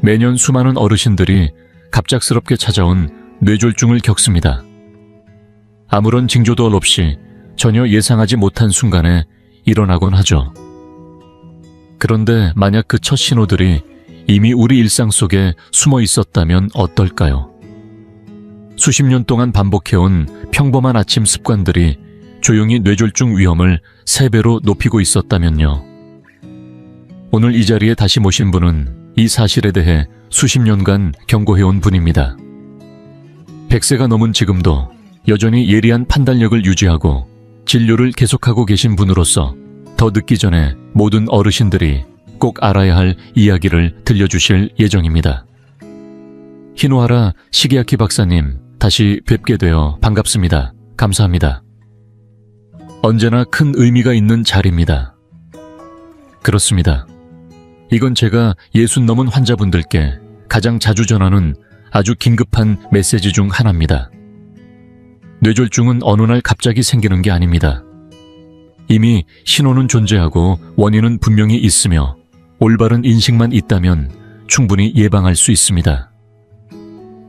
매년 수많은 어르신들이 갑작스럽게 찾아온 뇌졸중을 겪습니다. 아무런 징조도 없이 전혀 예상하지 못한 순간에 일어나곤 하죠. 그런데 만약 그 첫 신호들이 이미 우리 일상 속에 숨어 있었다면 어떨까요? 수십 년 동안 반복해온 평범한 아침 습관들이 조용히 뇌졸중 위험을 3배로 높이고 있었다면요. 오늘 이 자리에 다시 모신 분은 이 사실에 대해 수십 년간 경고해온 분입니다. 100세가 넘은 지금도 여전히 예리한 판단력을 유지하고 진료를 계속하고 계신 분으로서 더 늦기 전에 모든 어르신들이 꼭 알아야 할 이야기를 들려주실 예정입니다. 히노하라 시게아키 박사님, 다시 뵙게 되어 반갑습니다. 감사합니다. 언제나 큰 의미가 있는 자리입니다. 그렇습니다. 이건 제가 60 넘은 환자분들께 가장 자주 전하는 아주 긴급한 메시지 중 하나입니다. 뇌졸중은 어느 날 갑자기 생기는 게 아닙니다. 이미 신호는 존재하고 원인은 분명히 있으며 올바른 인식만 있다면 충분히 예방할 수 있습니다.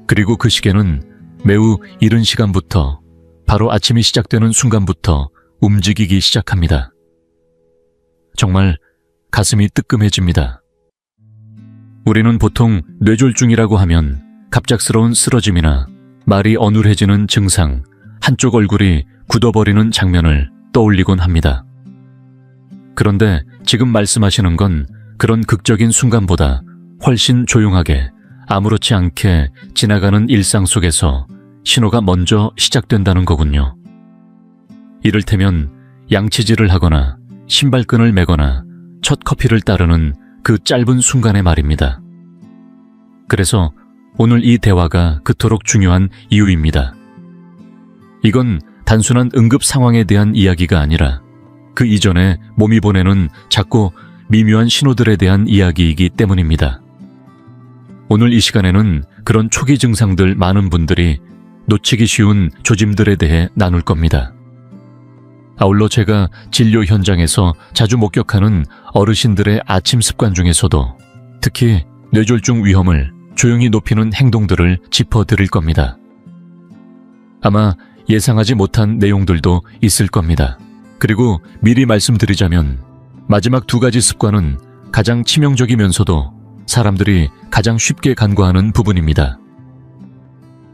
그리고 그 시계는 매우 이른 시간부터, 바로 아침이 시작되는 순간부터 움직이기 시작합니다. 정말 가슴이 뜨끔해집니다. 우리는 보통 뇌졸중이라고 하면 갑작스러운 쓰러짐이나 말이 어눌해지는 증상, 한쪽 얼굴이 굳어버리는 장면을 떠올리곤 합니다. 그런데 지금 말씀하시는 건 그런 극적인 순간보다 훨씬 조용하게 아무렇지 않게 지나가는 일상 속에서 신호가 먼저 시작된다는 거군요. 이를테면 양치질을 하거나 신발끈을 매거나 첫 커피를 따르는 그 짧은 순간의 말입니다. 그래서 오늘 이 대화가 그토록 중요한 이유입니다. 이건 단순한 응급 상황에 대한 이야기가 아니라 그 이전에 몸이 보내는 작고 미묘한 신호들에 대한 이야기이기 때문입니다. 오늘 이 시간에는 그런 초기 증상들 많은 분들이 놓치기 쉬운 조짐들에 대해 나눌 겁니다. 아울러 제가 진료 현장에서 자주 목격하는 어르신들의 아침 습관 중에서도 특히 뇌졸중 위험을 조용히 높이는 행동들을 짚어드릴 겁니다. 아마 예상하지 못한 내용들도 있을 겁니다. 그리고 미리 말씀드리자면 마지막 2가지 습관은 가장 치명적이면서도 사람들이 가장 쉽게 간과하는 부분입니다.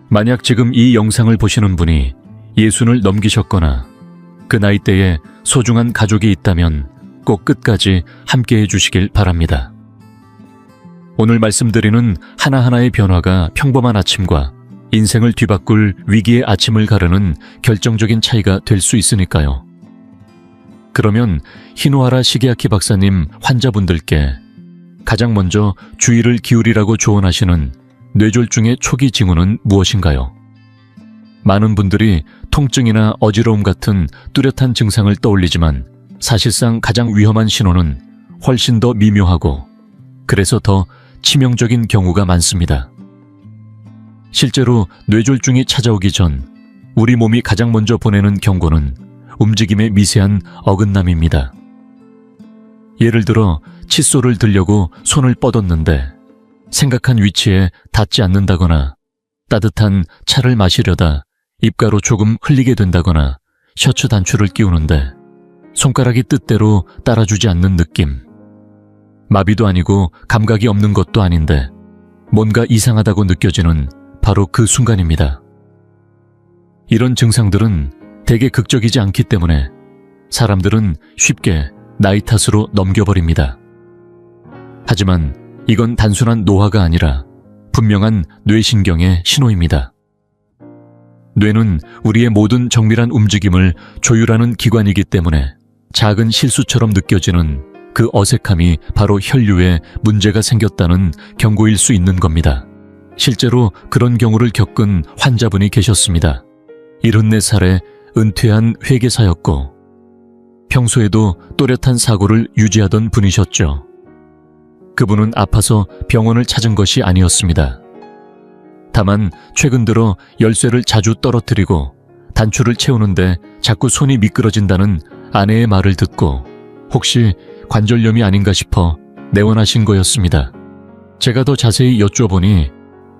만약 지금 이 영상을 보시는 분이 60을 넘기셨거나 그 나이대에 소중한 가족이 있다면 꼭 끝까지 함께해 주시길 바랍니다. 오늘 말씀드리는 하나하나의 변화가 평범한 아침과 인생을 뒤바꿀 위기의 아침을 가르는 결정적인 차이가 될 수 있으니까요. 그러면 히노하라 시게아키 박사님 환자분들께 가장 먼저 주의를 기울이라고 조언하시는 뇌졸중의 초기 징후는 무엇인가요? 많은 분들이 통증이나 어지러움 같은 뚜렷한 증상을 떠올리지만 사실상 가장 위험한 신호는 훨씬 더 미묘하고 그래서 더 치명적인 경우가 많습니다. 실제로 뇌졸중이 찾아오기 전 우리 몸이 가장 먼저 보내는 경고는 움직임의 미세한 어긋남입니다. 예를 들어 칫솔을 들려고 손을 뻗었는데 생각한 위치에 닿지 않는다거나 따뜻한 차를 마시려다 입가로 조금 흘리게 된다거나 셔츠 단추를 끼우는데 손가락이 뜻대로 따라주지 않는 느낌. 마비도 아니고 감각이 없는 것도 아닌데 뭔가 이상하다고 느껴지는 바로 그 순간입니다. 이런 증상들은 대개 극적이지 않기 때문에 사람들은 쉽게 나이 탓으로 넘겨버립니다. 하지만 이건 단순한 노화가 아니라 분명한 뇌신경의 신호입니다. 뇌는 우리의 모든 정밀한 움직임을 조율하는 기관이기 때문에 작은 실수처럼 느껴지는 그 어색함이 바로 혈류에 문제가 생겼다는 경고일 수 있는 겁니다. 실제로 그런 경우를 겪은 환자분이 계셨습니다. 74살의 은퇴한 회계사였고 평소에도 또렷한 사고를 유지하던 분이셨죠. 그분은 아파서 병원을 찾은 것이 아니었습니다. 다만 최근 들어 열쇠를 자주 떨어뜨리고 단추를 채우는데 자꾸 손이 미끄러진다는 아내의 말을 듣고 혹시 관절염이 아닌가 싶어 내원하신 거였습니다. 제가 더 자세히 여쭤보니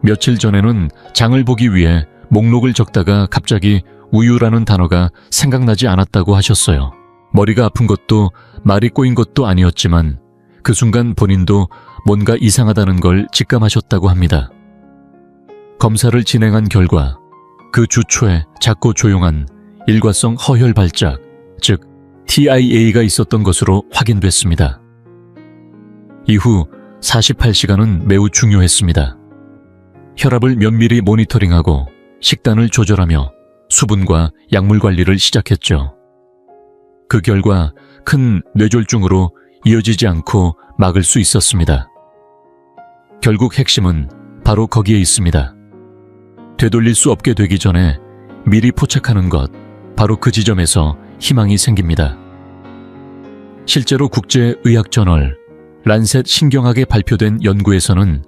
며칠 전에는 장을 보기 위해 목록을 적다가 갑자기 우유라는 단어가 생각나지 않았다고 하셨어요. 머리가 아픈 것도 말이 꼬인 것도 아니었지만 그 순간 본인도 뭔가 이상하다는 걸 직감하셨다고 합니다. 검사를 진행한 결과 그 주 초에 작고 조용한 일과성 허혈 발작, 즉 TIA가 있었던 것으로 확인됐습니다. 이후 48시간은 매우 중요했습니다. 혈압을 면밀히 모니터링하고 식단을 조절하며 수분과 약물 관리를 시작했죠. 그 결과 큰 뇌졸중으로 이어지지 않고 막을 수 있었습니다. 결국 핵심은 바로 거기에 있습니다. 되돌릴 수 없게 되기 전에 미리 포착하는 것, 바로 그 지점에서 희망이 생깁니다. 실제로 국제의학저널 란셋 신경학에 발표된 연구에서는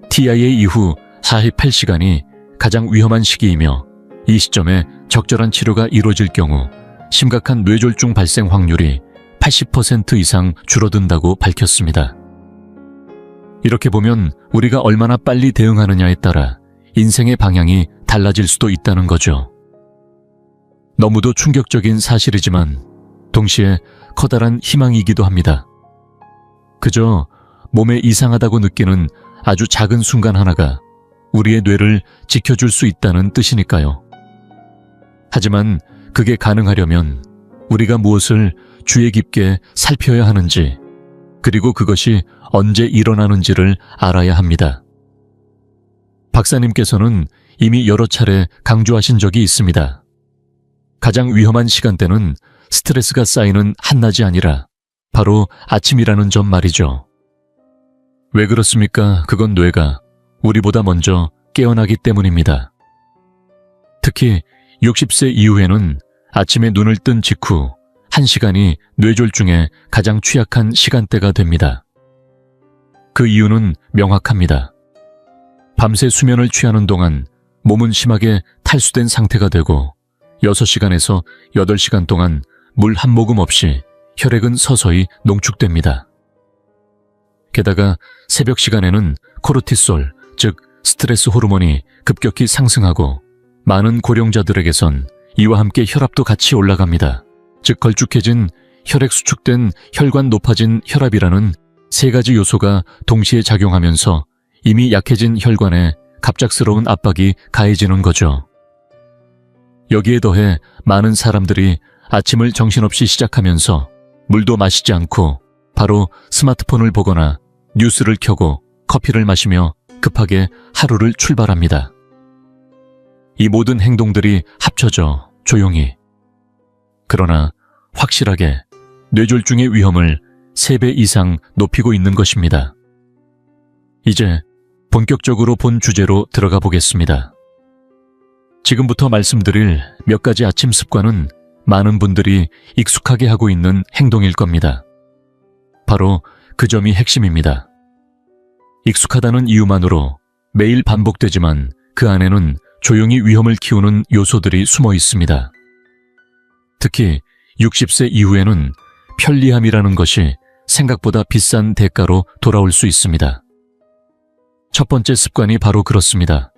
TIA 이후 48시간이 가장 위험한 시기이며 이 시점에 적절한 치료가 이루어질 경우 심각한 뇌졸중 발생 확률이 80% 이상 줄어든다고 밝혔습니다. 이렇게 보면 우리가 얼마나 빨리 대응하느냐에 따라 인생의 방향이 달라질 수도 있다는 거죠. 너무도 충격적인 사실이지만 동시에 커다란 희망이기도 합니다. 그저 몸에 이상하다고 느끼는 아주 작은 순간 하나가 우리의 뇌를 지켜줄 수 있다는 뜻이니까요. 하지만 그게 가능하려면 우리가 무엇을 주의 깊게 살펴야 하는지, 그리고 그것이 언제 일어나는지를 알아야 합니다. 박사님께서는 이미 여러 차례 강조하신 적이 있습니다. 가장 위험한 시간대는 스트레스가 쌓이는 한낮이 아니라 바로 아침이라는 점 말이죠. 왜 그렇습니까? 그건 뇌가 우리보다 먼저 깨어나기 때문입니다. 특히 60세 이후에는 아침에 눈을 뜬 직후 1시간이 뇌졸중에 가장 취약한 시간대가 됩니다. 그 이유는 명확합니다. 밤새 수면을 취하는 동안 몸은 심하게 탈수된 상태가 되고 6시간에서 8시간 동안 물 한 모금 없이 혈액은 서서히 농축됩니다. 게다가 새벽 시간에는 코르티솔, 즉 스트레스 호르몬이 급격히 상승하고 많은 고령자들에게선 이와 함께 혈압도 같이 올라갑니다. 즉 걸쭉해진 혈액 수축된 혈관 높아진 혈압이라는 세 가지 요소가 동시에 작용하면서 이미 약해진 혈관에 갑작스러운 압박이 가해지는 거죠. 여기에 더해 많은 사람들이 아침을 정신없이 시작하면서 물도 마시지 않고 바로 스마트폰을 보거나 뉴스를 켜고 커피를 마시며 급하게 하루를 출발합니다. 이 모든 행동들이 합쳐져 조용히, 그러나 확실하게 뇌졸중의 위험을 3배 이상 높이고 있는 것입니다. 이제 본격적으로 본 주제로 들어가 보겠습니다. 지금부터 말씀드릴 몇 가지 아침 습관은 많은 분들이 익숙하게 하고 있는 행동일 겁니다. 바로 그 점이 핵심입니다. 익숙하다는 이유만으로 매일 반복되지만 그 안에는 조용히 위험을 키우는 요소들이 숨어 있습니다. 특히 60세 이후에는 편리함이라는 것이 생각보다 비싼 대가로 돌아올 수 있습니다. 첫 번째 습관이 바로 그렇습니다.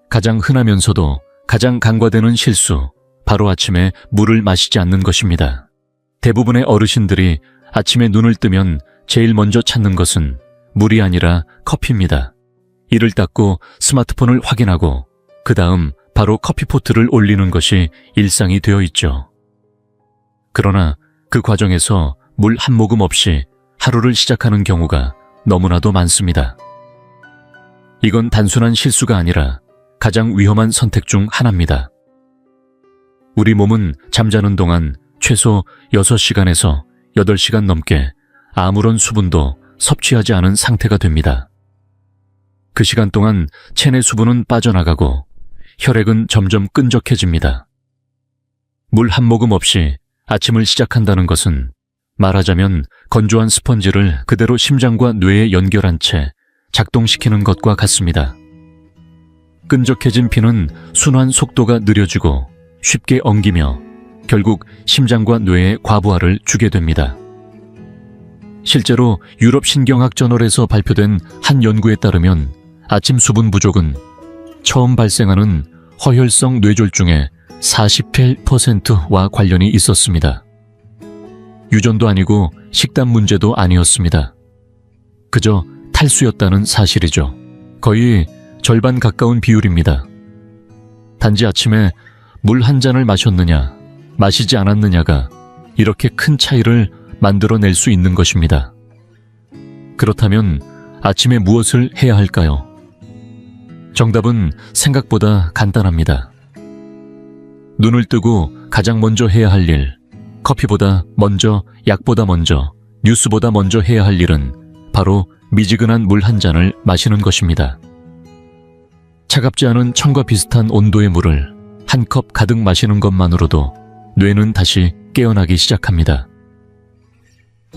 가장 흔하면서도 가장 간과되는 실수, 바로 아침에 물을 마시지 않는 것입니다. 대부분의 어르신들이 아침에 눈을 뜨면 제일 먼저 찾는 것은 물이 아니라 커피입니다. 이를 닦고 스마트폰을 확인하고 그 다음 바로 커피포트를 올리는 것이 일상이 되어 있죠. 그러나 그 과정에서 물 한 모금 없이 하루를 시작하는 경우가 너무나도 많습니다. 이건 단순한 실수가 아니라 가장 위험한 선택 중 하나입니다. 우리 몸은 잠자는 동안 최소 6시간에서 8시간 넘게 아무런 수분도 섭취하지 않은 상태가 됩니다. 그 시간 동안 체내 수분은 빠져나가고 혈액은 점점 끈적해집니다. 물 한 모금 없이 아침을 시작한다는 것은 말하자면 건조한 스펀지를 그대로 심장과 뇌에 연결한 채 작동시키는 것과 같습니다. 끈적해진 피는 순환 속도가 느려지고 쉽게 엉기며 결국 심장과 뇌에 과부하를 주게 됩니다. 실제로 유럽 신경학 저널에서 발표된 한 연구에 따르면 아침 수분 부족은 처음 발생하는 허혈성 뇌졸중의 48%와 관련이 있었습니다. 유전도 아니고 식단 문제도 아니었습니다. 그저 탈수였다는 사실이죠. 거의 절반 가까운 비율입니다. 단지 아침에 물 한 잔을 마셨느냐, 마시지 않았느냐가 이렇게 큰 차이를 만들어낼 수 있는 것입니다. 그렇다면 아침에 무엇을 해야 할까요? 정답은 생각보다 간단합니다. 눈을 뜨고 가장 먼저 해야 할 일, 커피보다 먼저, 약보다 먼저, 뉴스보다 먼저 해야 할 일은 바로 미지근한 물 한 잔을 마시는 것입니다. 차갑지 않은 천과 비슷한 온도의 물을 한 컵 가득 마시는 것만으로도 뇌는 다시 깨어나기 시작합니다.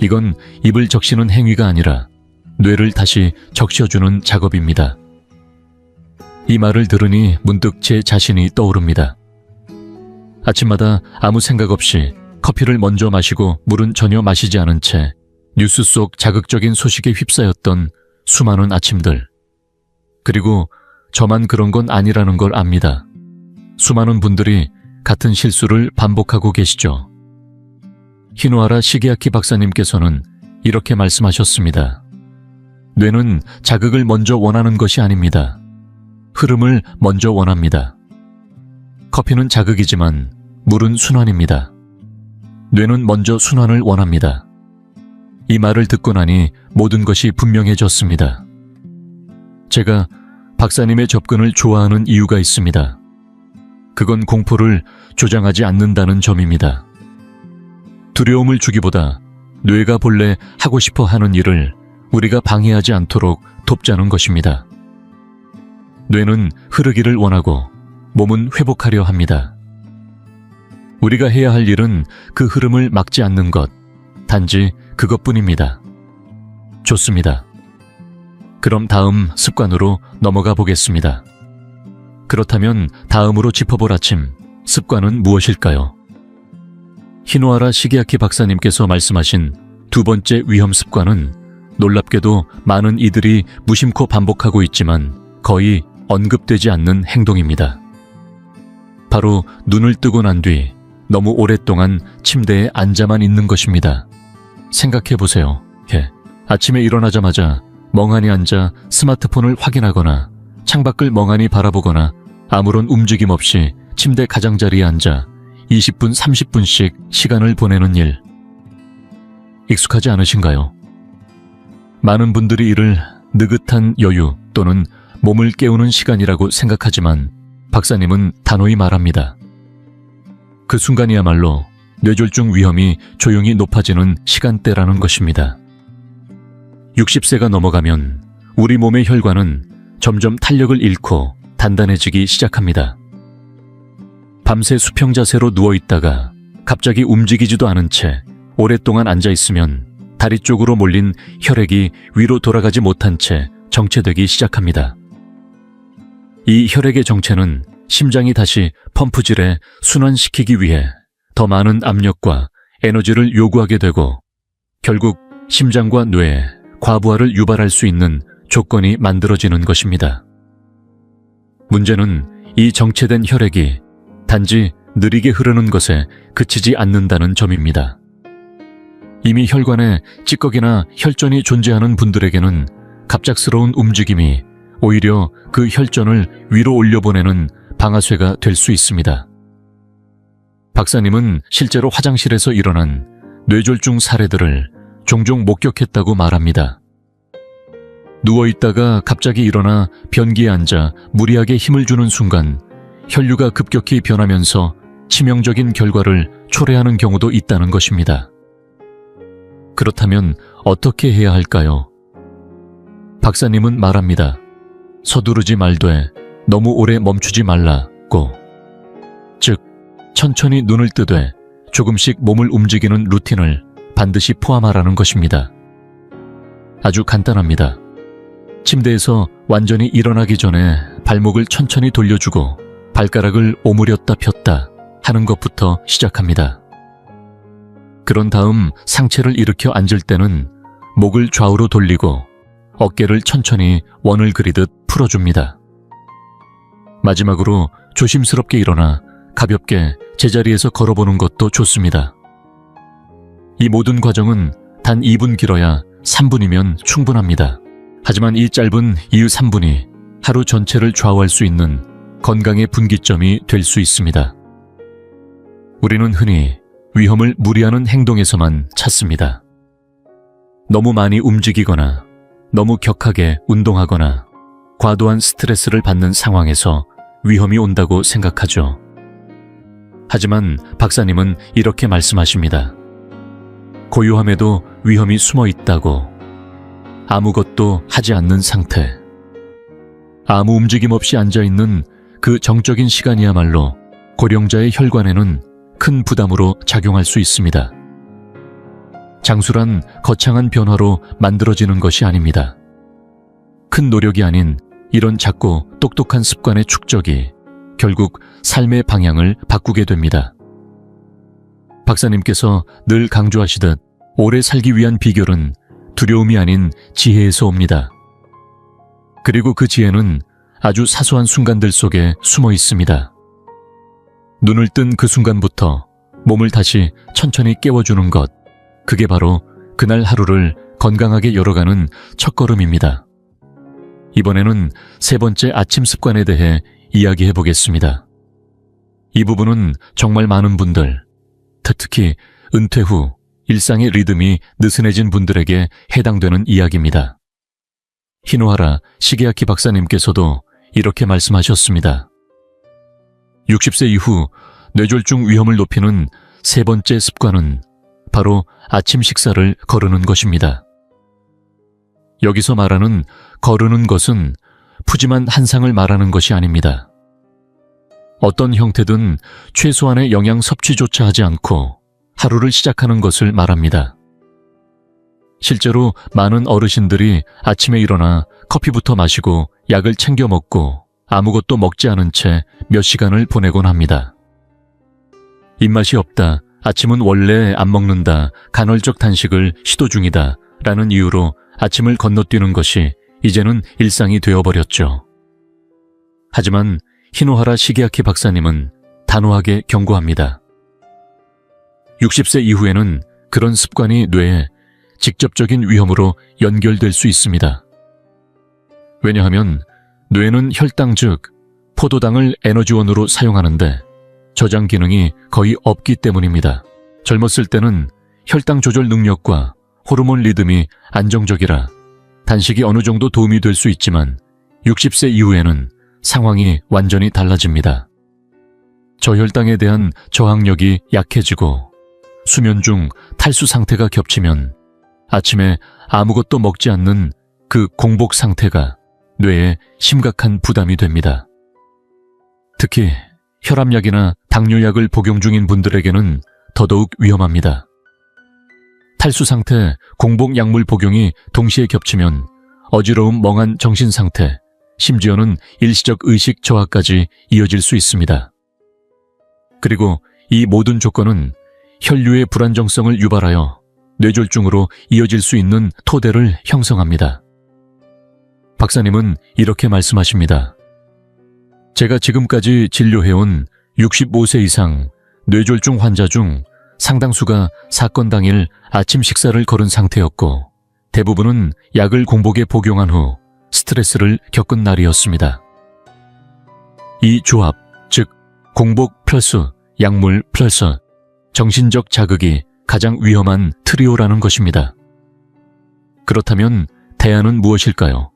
이건 입을 적시는 행위가 아니라 뇌를 다시 적셔주는 작업입니다. 이 말을 들으니 문득 제 자신이 떠오릅니다. 아침마다 아무 생각 없이 커피를 먼저 마시고 물은 전혀 마시지 않은 채 뉴스 속 자극적인 소식에 휩싸였던 수많은 아침들. 그리고 저만 그런 건 아니라는 걸 압니다. 수많은 분들이 같은 실수를 반복하고 계시죠. 히노하라 시게아키 박사님께서는 이렇게 말씀하셨습니다. 뇌는 자극을 먼저 원하는 것이 아닙니다. 흐름을 먼저 원합니다. 커피는 자극이지만 물은 순환입니다. 뇌는 먼저 순환을 원합니다. 이 말을 듣고 나니 모든 것이 분명해졌습니다. 제가 박사님의 접근을 좋아하는 이유가 있습니다. 그건 공포를 조장하지 않는다는 점입니다. 두려움을 주기보다 뇌가 본래 하고 싶어 하는 일을 우리가 방해하지 않도록 돕자는 것입니다. 뇌는 흐르기를 원하고 몸은 회복하려 합니다. 우리가 해야 할 일은 그 흐름을 막지 않는 것, 단지 그것뿐입니다. 좋습니다. 그럼 다음 습관으로 넘어가 보겠습니다. 그렇다면 다음으로 짚어볼 아침, 습관은 무엇일까요? 히노하라 시게아키 박사님께서 말씀하신 두 번째 위험 습관은 놀랍게도 많은 이들이 무심코 반복하고 있지만 거의 언급되지 않는 행동입니다. 바로 눈을 뜨고 난 뒤 너무 오랫동안 침대에 앉아만 있는 것입니다. 생각해보세요. 아침에 일어나자마자 멍하니 앉아 스마트폰을 확인하거나 창밖을 멍하니 바라보거나 아무런 움직임 없이 침대 가장자리에 앉아 20분, 30분씩 시간을 보내는 일. 익숙하지 않으신가요? 많은 분들이 이를 느긋한 여유 또는 몸을 깨우는 시간이라고 생각하지만 박사님은 단호히 말합니다. 그 순간이야말로 뇌졸중 위험이 조용히 높아지는 시간대라는 것입니다. 60세가 넘어가면 우리 몸의 혈관은 점점 탄력을 잃고 단단해지기 시작합니다. 밤새 수평 자세로 누워있다가 갑자기 움직이지도 않은 채 오랫동안 앉아있으면 다리 쪽으로 몰린 혈액이 위로 돌아가지 못한 채 정체되기 시작합니다. 이 혈액의 정체는 심장이 다시 펌프질에 순환시키기 위해 더 많은 압력과 에너지를 요구하게 되고 결국 심장과 뇌에 과부하를 유발할 수 있는 조건이 만들어지는 것입니다. 문제는 이 정체된 혈액이 단지 느리게 흐르는 것에 그치지 않는다는 점입니다. 이미 혈관에 찌꺼기나 혈전이 존재하는 분들에게는 갑작스러운 움직임이 오히려 그 혈전을 위로 올려보내는 방아쇠가 될 수 있습니다. 박사님은 실제로 화장실에서 일어난 뇌졸중 사례들을 종종 목격했다고 말합니다. 누워있다가 갑자기 일어나 변기에 앉아 무리하게 힘을 주는 순간 혈류가 급격히 변하면서 치명적인 결과를 초래하는 경우도 있다는 것입니다. 그렇다면 어떻게 해야 할까요? 박사님은 말합니다. 서두르지 말되 너무 오래 멈추지 말라고. 즉, 천천히 눈을 뜨되 조금씩 몸을 움직이는 루틴을 반드시 포함하라는 것입니다. 아주 간단합니다. 침대에서 완전히 일어나기 전에 발목을 천천히 돌려주고 발가락을 오므렸다 폈다 하는 것부터 시작합니다. 그런 다음 상체를 일으켜 앉을 때는 목을 좌우로 돌리고 어깨를 천천히 원을 그리듯 풀어줍니다. 마지막으로 조심스럽게 일어나 가볍게 제자리에서 걸어보는 것도 좋습니다. 이 모든 과정은 단 2분 길어야 3분이면 충분합니다. 하지만 이 짧은 이후 3분이 하루 전체를 좌우할 수 있는 건강의 분기점이 될 수 있습니다. 우리는 흔히 위험을 무리하는 행동에서만 찾습니다. 너무 많이 움직이거나 너무 격하게 운동하거나 과도한 스트레스를 받는 상황에서 위험이 온다고 생각하죠. 하지만 박사님은 이렇게 말씀하십니다. 고요함에도 위험이 숨어 있다고. 아무것도 하지 않는 상태. 아무 움직임 없이 앉아있는 그 정적인 시간이야말로 고령자의 혈관에는 큰 부담으로 작용할 수 있습니다. 장수란 거창한 변화로 만들어지는 것이 아닙니다. 큰 노력이 아닌 이런 작고 똑똑한 습관의 축적이 결국 삶의 방향을 바꾸게 됩니다. 박사님께서 늘 강조하시듯 오래 살기 위한 비결은 두려움이 아닌 지혜에서 옵니다. 그리고 그 지혜는 아주 사소한 순간들 속에 숨어 있습니다. 눈을 뜬 그 순간부터 몸을 다시 천천히 깨워주는 것, 그게 바로 그날 하루를 건강하게 열어가는 첫걸음입니다. 이번에는 세 번째 아침 습관에 대해 이야기해 보겠습니다. 이 부분은 정말 많은 분들, 특히 은퇴 후 일상의 리듬이 느슨해진 분들에게 해당되는 이야기입니다. 히노하라 시게아키 박사님께서도 이렇게 말씀하셨습니다. 60세 이후 뇌졸중 위험을 높이는 세 번째 습관은 바로 아침 식사를 거르는 것입니다. 여기서 말하는 거르는 것은 푸짐한 한상을 말하는 것이 아닙니다. 어떤 형태든 최소한의 영양 섭취조차 하지 않고 하루를 시작하는 것을 말합니다. 실제로 많은 어르신들이 아침에 일어나 커피부터 마시고 약을 챙겨 먹고 아무것도 먹지 않은 채 몇 시간을 보내곤 합니다. 입맛이 없다, 아침은 원래 안 먹는다, 간헐적 단식을 시도 중이다 라는 이유로 아침을 건너뛰는 것이 이제는 일상이 되어버렸죠. 하지만 히노하라 시게아키 박사님은 단호하게 경고합니다. 60세 이후에는 그런 습관이 뇌에 직접적인 위험으로 연결될 수 있습니다. 왜냐하면 뇌는 혈당 즉 포도당을 에너지원으로 사용하는데 저장 기능이 거의 없기 때문입니다. 젊었을 때는 혈당 조절 능력과 호르몬 리듬이 안정적이라 단식이 어느 정도 도움이 될 수 있지만 60세 이후에는 상황이 완전히 달라집니다. 저혈당에 대한 저항력이 약해지고 수면 중 탈수 상태가 겹치면 아침에 아무것도 먹지 않는 그 공복 상태가 뇌에 심각한 부담이 됩니다. 특히 혈압약이나 당뇨약을 복용 중인 분들에게는 더더욱 위험합니다. 탈수 상태, 공복 약물 복용이 동시에 겹치면 어지러움, 멍한 정신 상태, 심지어는 일시적 의식 저하까지 이어질 수 있습니다. 그리고 이 모든 조건은 혈류의 불안정성을 유발하여 뇌졸중으로 이어질 수 있는 토대를 형성합니다. 박사님은 이렇게 말씀하십니다. 제가 지금까지 진료해온 65세 이상 뇌졸중 환자 중 상당수가 사건 당일 아침 식사를 거른 상태였고 대부분은 약을 공복에 복용한 후 스트레스를 겪은 날이었습니다. 이 조합, 즉 공복 플러스 약물 플러스 정신적 자극이 가장 위험한 트리오라는 것입니다. 그렇다면 대안은 무엇일까요?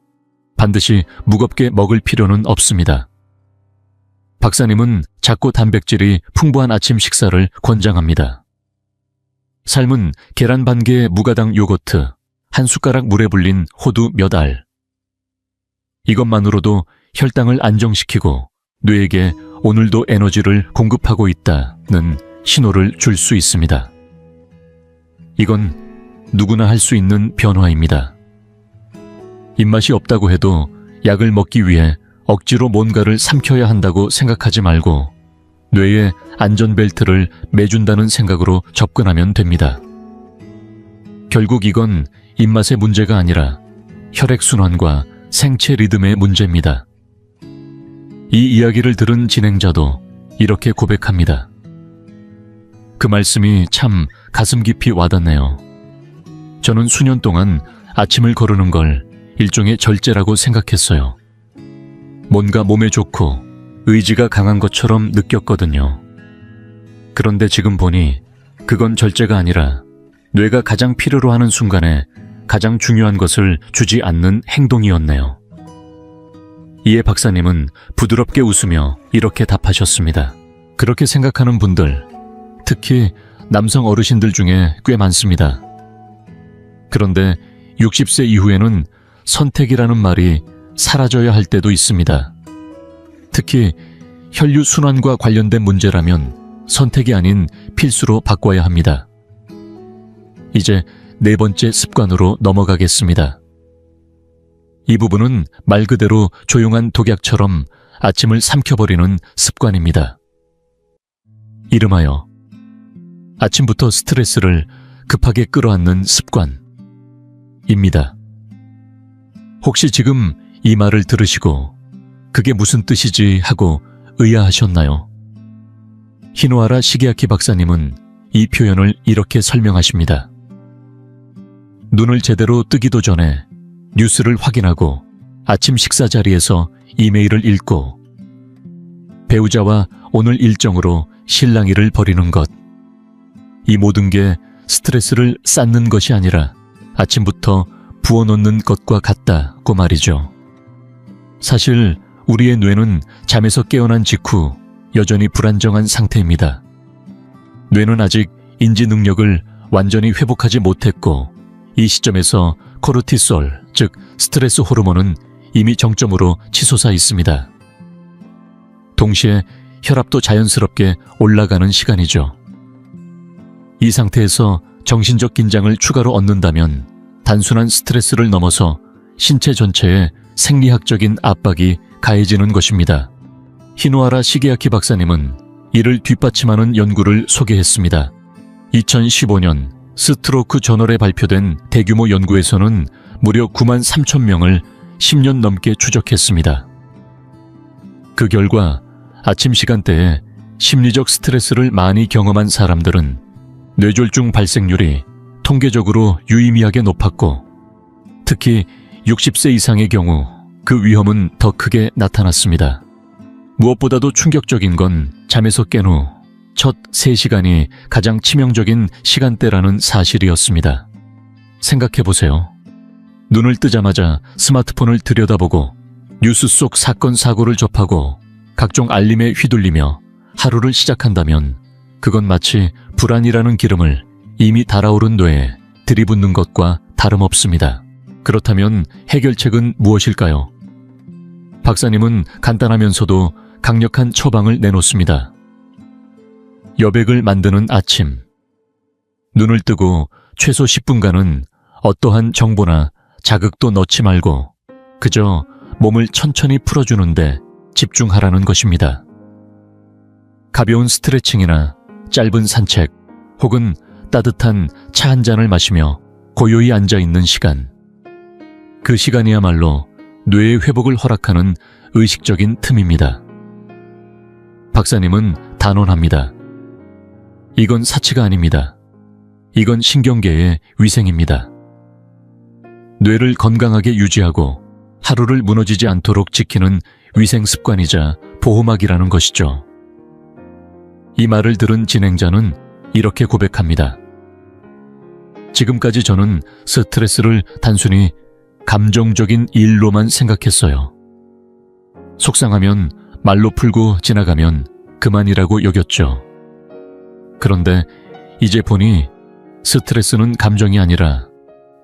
반드시 무겁게 먹을 필요는 없습니다. 박사님은 작고 단백질이 풍부한 아침 식사를 권장합니다. 삶은 계란 반 개의 무가당 요거트, 한 숟가락 물에 불린 호두 몇 알. 이것만으로도 혈당을 안정시키고 뇌에게 오늘도 에너지를 공급하고 있다는 신호를 줄 수 있습니다. 이건 누구나 할 수 있는 변화입니다. 입맛이 없다고 해도 약을 먹기 위해 억지로 뭔가를 삼켜야 한다고 생각하지 말고 뇌에 안전벨트를 매준다는 생각으로 접근하면 됩니다. 결국 이건 입맛의 문제가 아니라 혈액순환과 생체 리듬의 문제입니다. 이 이야기를 들은 진행자도 이렇게 고백합니다. 그 말씀이 참 가슴 깊이 와닿네요. 저는 수년 동안 아침을 거르는 걸 일종의 절제라고 생각했어요. 뭔가 몸에 좋고 의지가 강한 것처럼 느꼈거든요. 그런데 지금 보니 그건 절제가 아니라 뇌가 가장 필요로 하는 순간에 가장 중요한 것을 주지 않는 행동이었네요. 이에 박사님은 부드럽게 웃으며 이렇게 답하셨습니다. 그렇게 생각하는 분들, 특히 남성 어르신들 중에 꽤 많습니다. 그런데 60세 이후에는 선택이라는 말이 사라져야 할 때도 있습니다. 특히 혈류순환과 관련된 문제라면 선택이 아닌 필수로 바꿔야 합니다. 이제 네 번째 습관으로 넘어가겠습니다. 이 부분은 말 그대로 조용한 독약처럼 아침을 삼켜버리는 습관입니다. 이름하여 아침부터 스트레스를 급하게 끌어안는 습관입니다. 혹시 지금 이 말을 들으시고 그게 무슨 뜻이지 하고 의아하셨나요? 히노하라 시게아키 박사님은 이 표현을 이렇게 설명하십니다. 눈을 제대로 뜨기도 전에 뉴스를 확인하고 아침 식사 자리에서 이메일을 읽고 배우자와 오늘 일정으로 실랑이를 벌이는 것. 이 모든 게 스트레스를 쌓는 것이 아니라 아침부터 부어놓는 것과 같다고 말이죠. 사실 우리의 뇌는 잠에서 깨어난 직후 여전히 불안정한 상태입니다. 뇌는 아직 인지 능력을 완전히 회복하지 못했고 이 시점에서 코르티솔, 즉 스트레스 호르몬은 이미 정점으로 치솟아 있습니다. 동시에 혈압도 자연스럽게 올라가는 시간이죠. 이 상태에서 정신적 긴장을 추가로 얻는다면 단순한 스트레스를 넘어서 신체 전체에 생리학적인 압박이 가해지는 것입니다. 히노하라 시게아키 박사님은 이를 뒷받침하는 연구를 소개했습니다. 2015년 스트로크 저널에 발표된 대규모 연구에서는 무려 9만 3천 명을 10년 넘게 추적했습니다. 그 결과 아침 시간대에 심리적 스트레스를 많이 경험한 사람들은 뇌졸중 발생률이 통계적으로 유의미하게 높았고 특히 60세 이상의 경우 그 위험은 더 크게 나타났습니다. 무엇보다도 충격적인 건 잠에서 깬 후 첫 3시간이 가장 치명적인 시간대라는 사실이었습니다. 생각해보세요. 눈을 뜨자마자 스마트폰을 들여다보고 뉴스 속 사건 사고를 접하고 각종 알림에 휘둘리며 하루를 시작한다면 그건 마치 불안이라는 기름을 이미 달아오른 뇌에 들이붓는 것과 다름없습니다. 그렇다면 해결책은 무엇일까요? 박사님은 간단하면서도 강력한 처방을 내놓습니다. 여백을 만드는 아침. 눈을 뜨고 최소 10분간은 어떠한 정보나 자극도 넣지 말고 그저 몸을 천천히 풀어주는데 집중하라는 것입니다. 가벼운 스트레칭이나 짧은 산책 혹은 따뜻한 차 한 잔을 마시며 고요히 앉아있는 시간. 그 시간이야말로 뇌의 회복을 허락하는 의식적인 틈입니다. 박사님은 단언합니다. 이건 사치가 아닙니다. 이건 신경계의 위생입니다. 뇌를 건강하게 유지하고 하루를 무너지지 않도록 지키는 위생 습관이자 보호막이라는 것이죠. 이 말을 들은 진행자는 이렇게 고백합니다. 지금까지 저는 스트레스를 단순히 감정적인 일로만 생각했어요. 속상하면 말로 풀고 지나가면 그만이라고 여겼죠. 그런데 이제 보니 스트레스는 감정이 아니라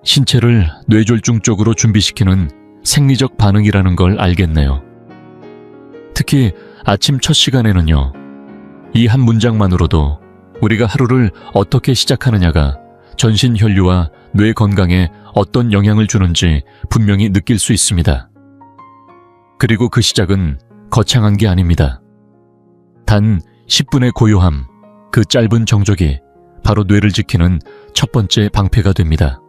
신체를 뇌졸중 쪽으로 준비시키는 생리적 반응이라는 걸 알겠네요. 특히 아침 첫 시간에는요. 이 한 문장만으로도 우리가 하루를 어떻게 시작하느냐가 전신 혈류와 뇌 건강에 어떤 영향을 주는지 분명히 느낄 수 있습니다. 그리고 그 시작은 거창한 게 아닙니다. 단 10분의 고요함, 그 짧은 정적이 바로 뇌를 지키는 첫 번째 방패가 됩니다.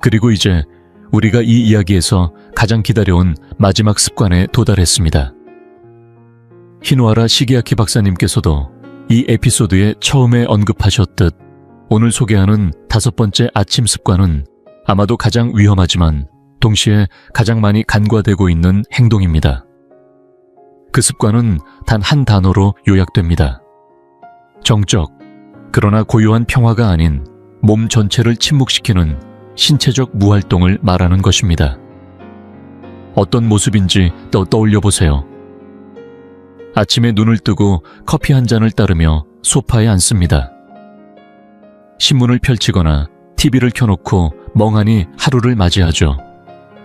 그리고 이제 우리가 이 이야기에서 가장 기다려온 마지막 습관에 도달했습니다. 히노하라 시게아키 박사님께서도 이 에피소드에 처음에 언급하셨듯 오늘 소개하는 5번째 아침 습관은 아마도 가장 위험하지만 동시에 가장 많이 간과되고 있는 행동입니다. 그 습관은 단 한 단어로 요약됩니다. 정적, 그러나 고요한 평화가 아닌 몸 전체를 침묵시키는 신체적 무활동을 말하는 것입니다. 어떤 모습인지 떠올려 보세요. 아침에 눈을 뜨고 커피 한 잔을 따르며 소파에 앉습니다. 신문을 펼치거나 TV를 켜놓고 멍하니 하루를 맞이하죠.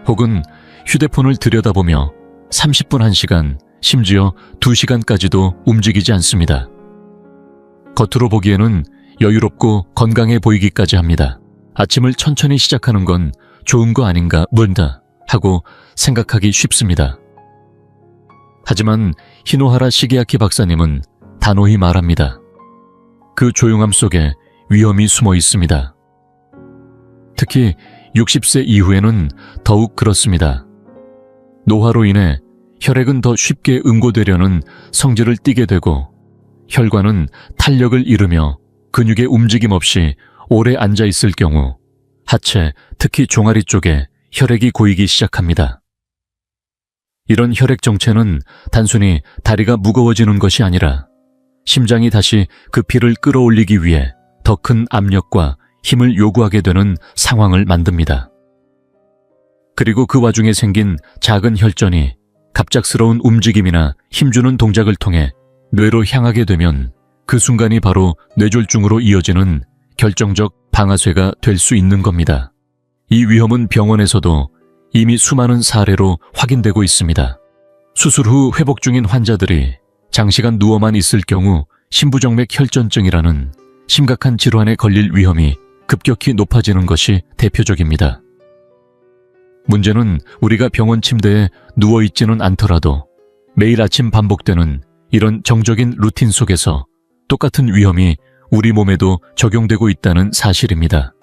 혹은 휴대폰을 들여다보며 30분 1시간, 심지어 2시간까지도 움직이지 않습니다. 겉으로 보기에는 여유롭고 건강해 보이기까지 합니다. 아침을 천천히 시작하는 건 좋은 거 아닌가 문다 하고 생각하기 쉽습니다. 하지만 히노하라 시게아키 박사님은 단호히 말합니다. 그 조용함 속에 위험이 숨어 있습니다. 특히 60세 이후에는 더욱 그렇습니다. 노화로 인해 혈액은 더 쉽게 응고되려는 성질을 띠게 되고 혈관은 탄력을 잃으며 근육의 움직임 없이 오래 앉아 있을 경우 하체, 특히 종아리 쪽에 혈액이 고이기 시작합니다. 이런 혈액 정체는 단순히 다리가 무거워지는 것이 아니라 심장이 다시 그 피를 끌어올리기 위해 더 큰 압력과 힘을 요구하게 되는 상황을 만듭니다. 그리고 그 와중에 생긴 작은 혈전이 갑작스러운 움직임이나 힘주는 동작을 통해 뇌로 향하게 되면 그 순간이 바로 뇌졸중으로 이어지는 결정적 방아쇠가 될 수 있는 겁니다. 이 위험은 병원에서도 이미 수많은 사례로 확인되고 있습니다. 수술 후 회복 중인 환자들이 장시간 누워만 있을 경우 심부정맥 혈전증이라는 심각한 질환에 걸릴 위험이 급격히 높아지는 것이 대표적입니다. 문제는 우리가 병원 침대에 누워있지는 않더라도 매일 아침 반복되는 이런 정적인 루틴 속에서 똑같은 위험이 우리 몸에도 적용되고 있다는 사실입니다.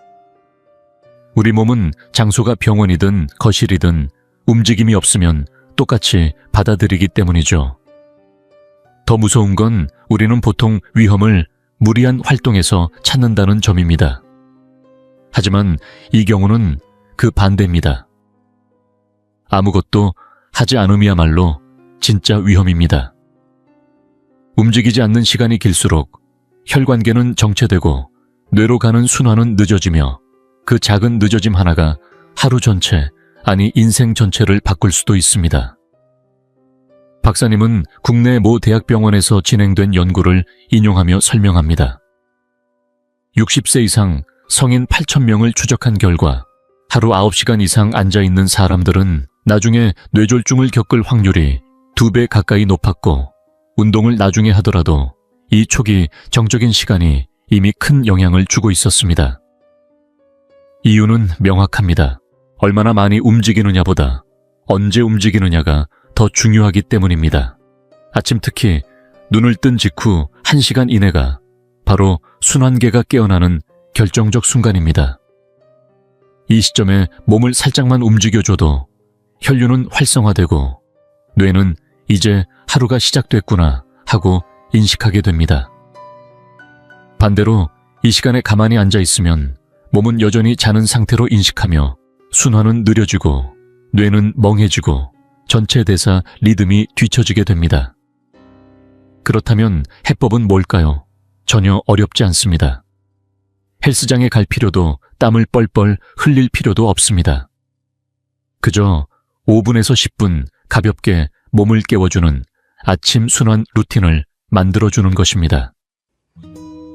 우리 몸은 장소가 병원이든 거실이든 움직임이 없으면 똑같이 받아들이기 때문이죠. 더 무서운 건 우리는 보통 위험을 무리한 활동에서 찾는다는 점입니다. 하지만 이 경우는 그 반대입니다. 아무것도 하지 않음이야말로 진짜 위험입니다. 움직이지 않는 시간이 길수록 혈관계는 정체되고 뇌로 가는 순환은 늦어지며 그 작은 늦어짐 하나가 하루 전체, 아니 인생 전체를 바꿀 수도 있습니다. 박사님은 국내 모 대학병원에서 진행된 연구를 인용하며 설명합니다. 60세 이상 성인 8,000명을 추적한 결과 하루 9시간 이상 앉아있는 사람들은 나중에 뇌졸중을 겪을 확률이 2배 가까이 높았고 운동을 나중에 하더라도 이 초기 정적인 시간이 이미 큰 영향을 주고 있었습니다. 이유는 명확합니다. 얼마나 많이 움직이느냐보다 언제 움직이느냐가 더 중요하기 때문입니다. 아침 특히 눈을 뜬 직후 1시간 이내가 바로 순환계가 깨어나는 결정적 순간입니다. 이 시점에 몸을 살짝만 움직여줘도 혈류는 활성화되고 뇌는 이제 하루가 시작됐구나 하고 인식하게 됩니다. 반대로 이 시간에 가만히 앉아 있으면 몸은 여전히 자는 상태로 인식하며 순환은 느려지고 뇌는 멍해지고 전체 대사 리듬이 뒤처지게 됩니다. 그렇다면 해법은 뭘까요? 전혀 어렵지 않습니다. 헬스장에 갈 필요도 땀을 뻘뻘 흘릴 필요도 없습니다. 그저 5분에서 10분 가볍게 몸을 깨워주는 아침 순환 루틴을 만들어주는 것입니다.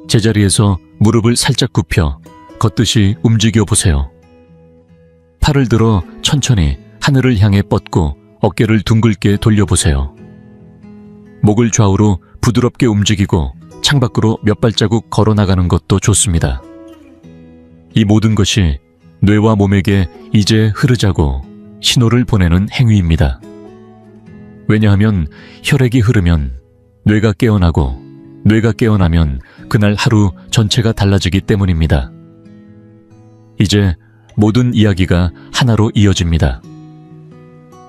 제자리에서 무릎을 살짝 굽혀 걷듯이 움직여 보세요. 팔을 들어 천천히 하늘을 향해 뻗고 어깨를 둥글게 돌려보세요. 목을 좌우로 부드럽게 움직이고 창밖으로 몇 발자국 걸어나가는 것도 좋습니다. 이 모든 것이 뇌와 몸에게 이제 흐르자고 신호를 보내는 행위입니다. 왜냐하면 혈액이 흐르면 뇌가 깨어나고 뇌가 깨어나면 그날 하루 전체가 달라지기 때문입니다. 이제 모든 이야기가 하나로 이어집니다.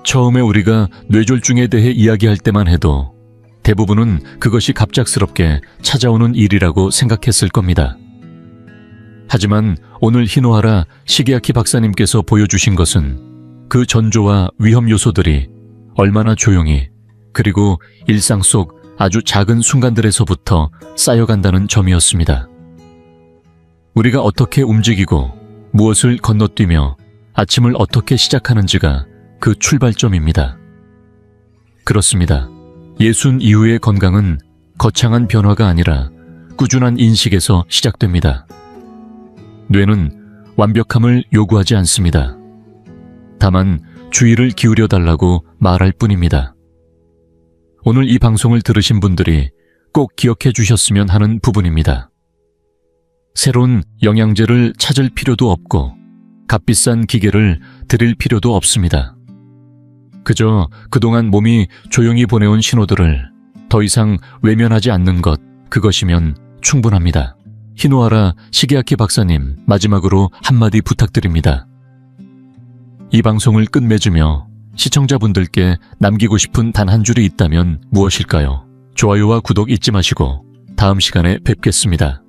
처음에 우리가 뇌졸중에 대해 이야기할 때만 해도 대부분은 그것이 갑작스럽게 찾아오는 일이라고 생각했을 겁니다. 하지만 오늘 히노하라 시게아키 박사님께서 보여주신 것은 그 전조와 위험 요소들이 얼마나 조용히 그리고 일상 속 아주 작은 순간들에서부터 쌓여간다는 점이었습니다. 우리가 어떻게 움직이고 무엇을 건너뛰며 아침을 어떻게 시작하는지가 그 출발점입니다. 그렇습니다. 예순 이후의 건강은 거창한 변화가 아니라 꾸준한 인식에서 시작됩니다. 뇌는 완벽함을 요구하지 않습니다. 다만 주의를 기울여 달라고 말할 뿐입니다. 오늘 이 방송을 들으신 분들이 꼭 기억해 주셨으면 하는 부분입니다. 새로운 영양제를 찾을 필요도 없고 값비싼 기계를 들일 필요도 없습니다. 그저 그동안 몸이 조용히 보내온 신호들을 더 이상 외면하지 않는 것, 그것이면 충분합니다. 히노하라 시게아키 박사님, 마지막으로 한마디 부탁드립니다. 이 방송을 끝맺으며 시청자분들께 남기고 싶은 단 한 줄이 있다면 무엇일까요? 좋아요와 구독 잊지 마시고 다음 시간에 뵙겠습니다.